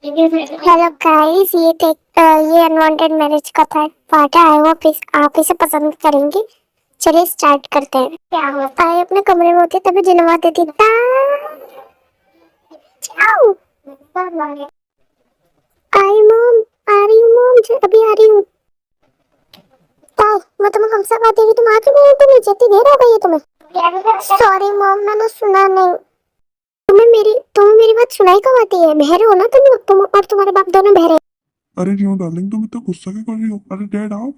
Hello guys, ये unwanted marriage का third part है। आई होप आप इसे पसंद करेंगे। चलिए स्टार्ट करते हैं। क्या होता है, अपने कमरे में होती तभी जिनवा देती जाओ। आई मॉम, आ रही हूँ मॉम, अभी आ रही हूँ। मैं तुम्हें कब से बात कर रही, तुम आके मेरे पे नीचे इतनी देर हो गई है तुम्हें। सॉरी मॉम, मैंने सुना नहीं। तुम्हें मेरी बात सुनाई कब आती है? बहरे हो ना तुम और तुम्हारे बाप दोनों बहरे। अरे क्यों डार्लिंग, तुम इतना गुस्सा क्यों कर रही हो? अरे डैड आओ,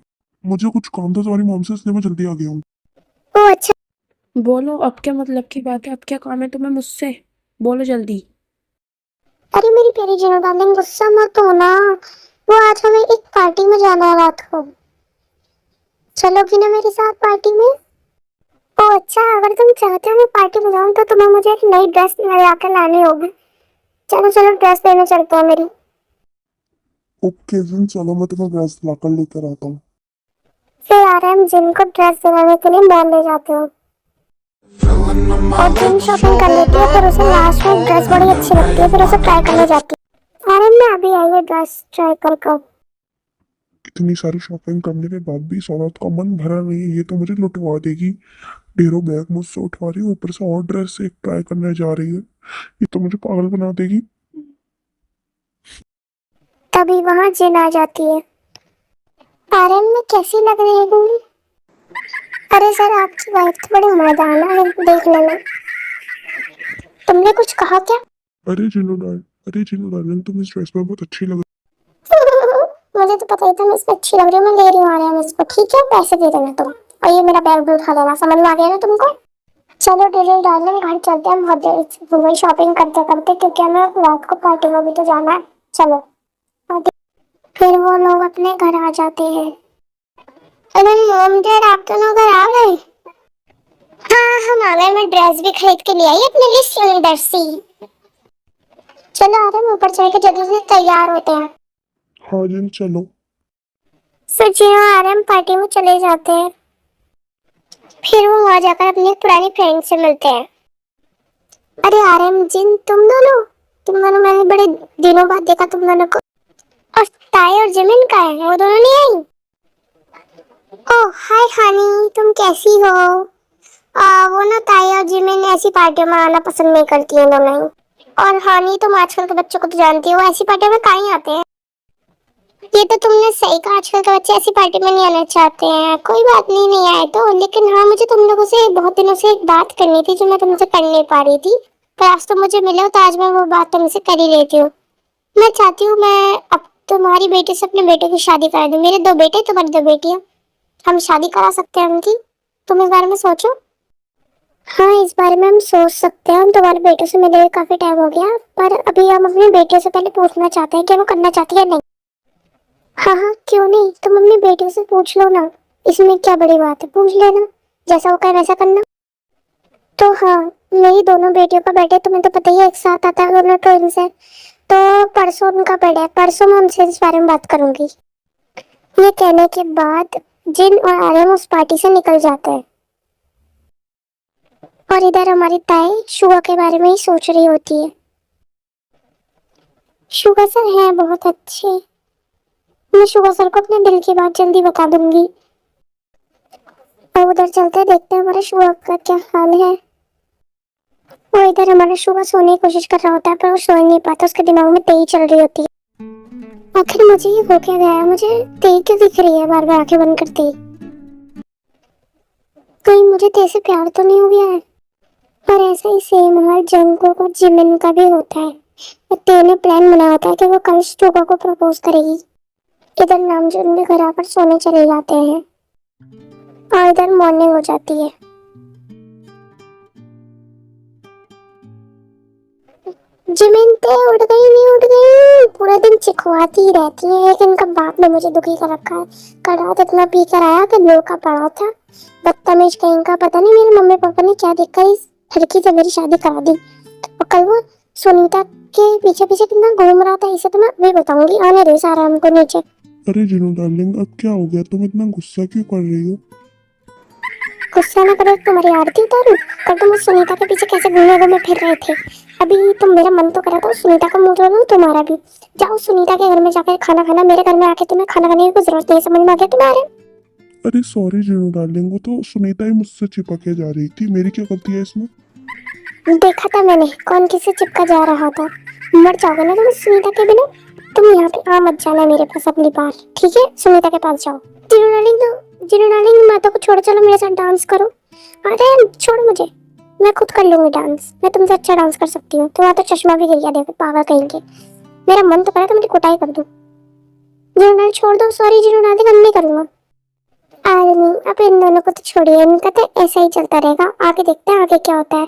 मुझे कुछ काम था तुम्हारी मॉम से, इसलिए मैं जल्दी आ गया हूँ। ओ अच्छा। बोलो, अब क्या मतलब की बात है? अब क्या काम है तुम्हें मुझसे? बोलो जल्दी। अरे मेरी प्यारी जीनो डार्लिंग, गुस्सा मत हो ना। वो आज हमें एक पार्टी में जाना है रात को। चलोगी ना मेरे साथ पार्टी में? ओ अच्छा, अगर तुम चाहते हो मैं पार्टी में जाऊं तो तुम्हें मुझे एक नई ड्रेस ला कर लानी होगी। चलो चलो, ड्रेस लेने चलते हैं मेरी। ओके दिन, चलो मैं तुम्हें ड्रेस लाकर लेकर आता हूँ। फिर आ रहे हम जिम को ड्रेस दिलाने के लिए मॉल ले जाते हो और जिम शॉपिंग कर लेती है, फिर उसे लास्ट में ड्रेस बड़ी अच्छी लगती है, फिर उसे ट्राई करने जाती है। अरे मैं अभी आई है ड्रेस ट्राई कर। इतनी सारी शॉपिंग करने के बाद भी सौरभ का मन भरा नहीं है। ये तो मुझे लुटवा देगी। ढेरों बैग मुझसे उठवा रही है, ऊपर से और ड्रेस एक ट्राई करने जा रही है। ये तो मुझे पागल बना देगी। तभी वहां जिन आ जाती है। आर्यन में कैसी लग रही है? अरे सर, आपकी वाइफ तो बड़ी मर्दाना है, देख लेना। तुमने कुछ कहा क्या? अरे जिनो डार्लिंग, तुम इस ड्रेस में बहुत अच्छी लग मुझे तो पता ही था मैं इसमें अच्छी लग रही हूँ। मैं ले रही हूँ आर्यन इसको, ठीक है? पैसे दे देना तुम, और ये मेरा बैग भी उठा लेना। समझ में आ गया ना तुमको? चलो डिटेल डार्लिंग, घर चलते हैं। बहुत देर से वही शॉपिंग करते करते, क्योंकि हमें रात को पार्टी में भी तो जाना है। चलो। फिर वो लोग अपने घर आ जाते हैं। अरे मॉम डैड, आप दोनों घर आ गए? हाँ हम आ गए। मैं ड्रेस भी खरीद के ले आई अपने लिए सुंदर सी। चलो आ रहे हैं, ऊपर चढ़ के जल्दी से तैयार होते हैं। हाँ जिन चलो। फिर जी आ रहे हैं, पार्टी में चले जाते हैं। फिर वो वहां जाकर अपनी पुरानी फ्रेंड से मिलते हैं। अरे आ रहे हैं जिन, तुम दोनों मैंने बड़े दिनों बाद देखा तुम दोनों को। और ताई और जिमिन का है, वो दोनों नहीं आई? ओह हाय हनी, तुम कैसी हो? वो ना ताई और जिमिन ऐसी पार्टियों में आना पसंद नहीं करती है दोनों ही। और हानि, तुम आजकल के बच्चों को तो जानती हो, ऐसी पार्टियों में कहीं आते हैं। ये तो तुमने सही कहा, आजकल के बच्चे ऐसी पार्टी में नहीं आना चाहते हैं। कोई बात नहीं, नहीं आए तो। लेकिन हाँ, मुझे तुम लोगों से बहुत दिनों से एक बात करनी थी जो मैं तुमसे कर नहीं पा रही थी। पर आज तुम मुझे मिले हो तो आज मैं वो बात तुमसे कर ही लेती हूँ। मैं चाहती हूँ मैं अब तुम्हारी बेटी से अपने बेटे की शादी करा दूँ। मेरे दो बेटे, तुम्हारी दो बेटियाँ, हम शादी करा सकते हैं उनकी। तुम इस बारे में सोचो। हाँ, इस बारे में हम सोच सकते हैं। हम तुम्हारे बेटे से मिले हुए काफी टाइम हो गया, पर अभी हम अपनी बेटियों से पहले पूछना चाहते हैं कि वो करना चाहती है नहीं। हाँ हाँ, क्यों नहीं, तुम अपनी बेटियों से पूछ लो ना। इसमें क्या बड़ी बात है, पूछ लेना। जैसा वो कहे वैसा करना। तो हाँ, मेरी दोनों बेटियों का बर्थडे तुम्हें तो पता ही है, एक साथ आता है, दोनों ट्विंस है। तो परसों उनका बर्थडे है, परसों मैं उनसे इस बारे में बात करूंगी। ये कहने के बाद जिन और आर्यन उस पार्टी से निकल जाते हैं। और इधर हमारी ताई शुगा के बारे में ही सोच रही होती है। शुगा सर हैं बहुत अच्छे। मैं शुगा सर को अपने दिल की बात जल्दी बता दूंगी। और उधर चलते देखते हैं हमारे शुगा का क्या हाल है। वो इधर हमारा शुगा सोने की कोशिश कर रहा होता है, पर वो सो ही नहीं पाता। उसके दिमाग में तेई चल रही होती है। आखिर मुझे ये हो क्या गया है? मुझे तेई क्यों दिख रही है बार बार आंखें बंद करते ही? कहीं मुझे तेई से प्यार तो नहीं हो गया है? और ऐसा ही सेम हाल जंगकोक और जिमिन का भी होता है। तेई ने प्लान बनाया होता है कि वो कल शुगा को प्रपोज करेगी। इधर नामजून भी घर आकर सोने चले जाते हैं और इधर मॉर्निंग हो जाती है। जिमिन ते उठ गई, नहीं उठ गई, पूरा दिन चिखवाती ही रहती है। एक इनका बाप ने मुझे दुखी कर रखा है। कल रात इतना पी कर आया कि लो का पड़ा था। बदतमीज कहीं का, पता नहीं मेरे मम्मी पापा ने क्या देखकर इस लड़की से मेरी शादी करा दी। और कल वो सुनीता के पीछे पीछे कितना घूम रहा था, इसे तो मैं अभी बताऊंगी। आने दे सारा हमको नीचे। अरे जिनो डार्लिंग, अब क्या हो गया? तुम इतना गुस्सा क्यों कर रही हो? गुस्सा ना करो, तुम्हारी आरती उतारूं? कल तुम उस सुनीता के पीछे कैसे घूमे घूमे फिर रहे थे। अभी तो मेरा मन तो करा था सुनीता का मुंह धो लूं, तुम्हारा भी। जाओ सुनीता के घर में जाकर खाना खाना, मेरे घर में आके तुम्हें खाना खाने की कोई जरूरत नहीं। समझ में आ गया तुम्हारे? अरे सॉरी जीनू डार्लिंग, वो तो सुनीता ही मुझसे चिपक के जा रही थी, मेरी क्या गलती है इसमें? देखा था मैंने कौन किसे चिपका जा रहा था। मर जाओगे ना तुम सुनीता के बिना। तुम यहाँ पे आ मत जाना मेरे पास अपनी बार, ठीक है? सुनीता के पास जाओ। जीनू डार्लिंग मैं तो को छोड़, चलो मेरे साथ डांस करो। अरे छोड़ मुझे, मैं खुद कर लूंगी डांस। मैं तुमसे अच्छा डांस कर सकती हूँ। तुम्हारा तो चश्मा भी गिर गया, देखो पागल कहेंगे। मेरा मन तो करे तो मेरी कुटाई कर दूं। जीनू डार्लिंग छोड़ दो। सॉरी जीनू डार्लिंग, अब नहीं करूंगा। आदमी अब इन दोनों को तो छोड़िए, इनका तो ऐसा ही चलता रहेगा। आगे देखते हैं आगे क्या होता है।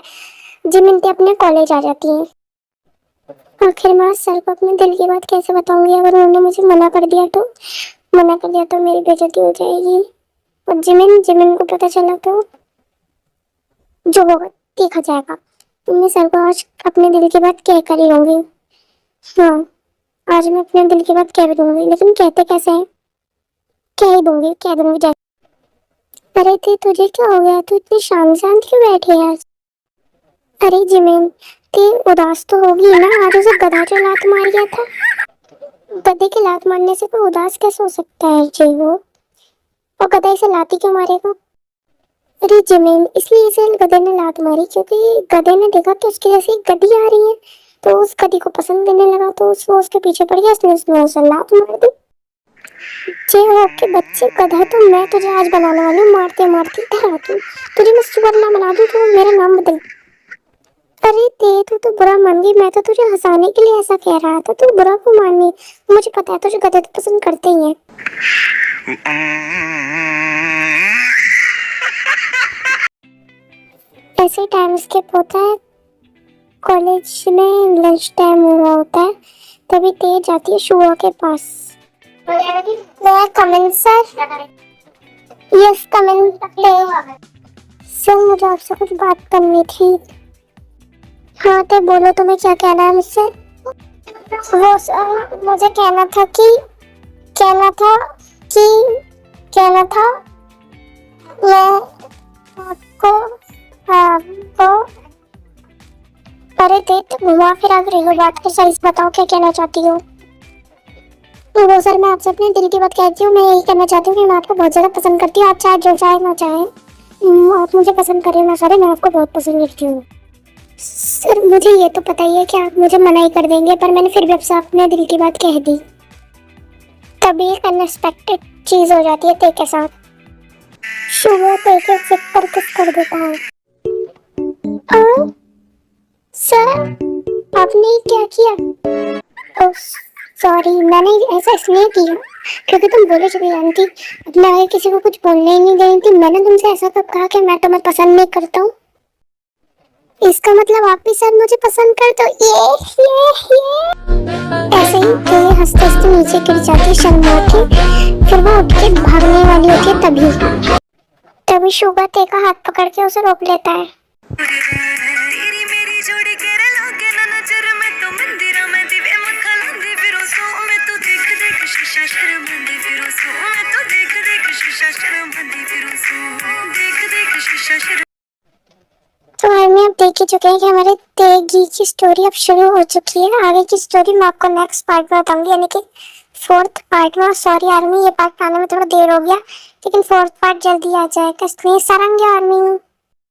जिमिनती अपने कॉलेज आ जाती है। आखिर मैं सर को अपने दिल की बात कैसे बताऊंगी? अगर उन्होंने मुझे मना कर दिया तो मेरी बेइज्जती हो जाएगी। और जिमिन को पता चला तो जो होगा देखा जाएगा। तो मैं सर को आज अपने दिल की बात कह कर ही रहूंगी। हाँ, आज मैं अपने दिल की बात कह भी दूंगी, लेकिन कहते कैसे है? कह दूंगी जाके। अरे थे तुझे क्या हो गया? तू इतनी शांत क्यों बैठी है आज? अरे जिमिन, ते उदास तो होगी ना? आज उसे गधा जो लात मार गया था, गधे की लात मारने से कोई उदास कैसे हो सकता है जी वो? और गधा इसे लाती क्यों मारेगा? अरे जिमिन, इसलिए इसे गधे ने लात मारी क्योंकि गधे ने देखा कि उसकी जैसी गधी आ रही है, तो उस गधी को पसंद करने लगा, तो वो उसके पीछे पड़ गया, इसलिए उसने उसे लात मार दी। जे हो के बच्चे गधा, तो मैं तुझे आज बनाने वाली हूँ मारते मारते डरा दूं। तुझे मैं सुवर्ण बना दूं तो मेरा नाम बदल। अरे तो बुरा मान गई। मैं तो तुझे हंसाने के लिए ऐसा कह रहा था, तू बुरा क्यों माननी? मुझे पता है तुझे गधे तो पसंद करते ही हैं। ऐसे टाइम स्किप होता है, कॉलेज में लंच टाइम हो रहा होता है, तभी तेज जाती है शुआ के पास। मैं कम इन सर? यस कम इन सर, मुझे आपसे कुछ बात करनी थी। हाँ तो बोलो, तुम्हें क्या कहना है मुझसे? वो सर, मुझे कहना था मैं आपको अरे तो घुमा फिरा कर रही हो बात कर, सही से बताओ क्या कहना चाहती हो? वो सर, मैं आपसे अपने दिल की बात कहती हूँ। मैं यही कहना चाहती हूँ कि मैं आपको बहुत ज़्यादा पसंद करती हूँ। आप चाहे जो चाहे ना चाहे, आप मुझे पसंद करें ना सर, मैं आपको बहुत पसंद करती हूँ। सर मुझे ये तो पता ही है कि आप मुझे मना ही कर देंगे, पर मैंने फिर भी आपसे अपने दिल की बात कह दी। तभी एक अनएक्सपेक्टेड चीज हो जाती है ते के साथ। शुभ ते के सिर पर किस कर देता है। सर आपने क्या किया? सॉरी, मैंने ऐसा इसलिए किया क्योंकि तुम बोले चली आंटी, अब मैं आगे किसी को कुछ बोलने ही नहीं देती थी। मैंने तुमसे ऐसा कब कहा कि मैं तुम्हें पसंद नहीं करता हूँ? इसका मतलब आप भी सर मुझे पसंद करते हो? ये ऐसे ही ते हंसते हंसते नीचे गिर जाती शर्मा के। फिर वो उठ के भागने वाली होती है, तभी शुगा ते का हाथ पकड़ के उसे रोक लेता है। तो हमें अब देख ही चुके हैं कि हमारे तेगी की स्टोरी अब शुरू हो चुकी है। आगे की स्टोरी मैं आपको नेक्स्ट पार्ट में बताऊंगी, यानी कि 4th पार्ट में। सॉरी आर्मी, ये पार्ट आने में थोड़ा देर हो गया, लेकिन 4th पार्ट जल्दी आ जाएगा। इसलिए सारंगी आर्मी।